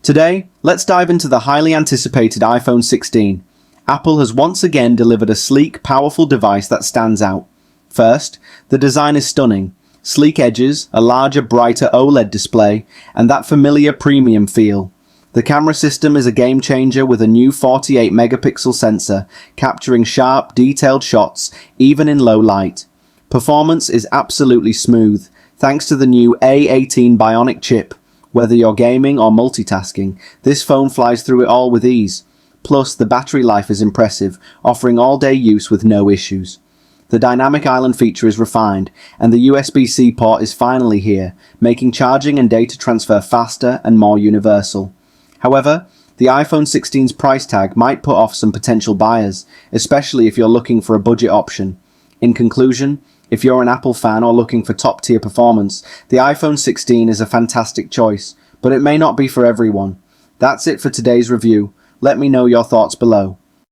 Today, let's dive into the highly anticipated iPhone 16. Apple has once again delivered a sleek, powerful device that stands out. First, the design is stunning. Sleek edges, a larger, brighter OLED display, and that familiar premium feel. The camera system is a game changer with a new 48 megapixel sensor, capturing sharp, detailed shots, even in low light. Performance is absolutely smooth, thanks to the new A18 Bionic chip. Whether you're gaming or multitasking, this phone flies through it all with ease. Plus, the battery life is impressive, offering all-day use with no issues. The dynamic island feature is refined, and the USB-C port is finally here, making charging and data transfer faster and more universal. However, the iPhone 16's price tag might put off some potential buyers, especially if you're looking for a budget option. In conclusion, if you're an Apple fan or looking for top-tier performance, the iPhone 16 is a fantastic choice, but it may not be for everyone. That's it for today's review. Let me know your thoughts below.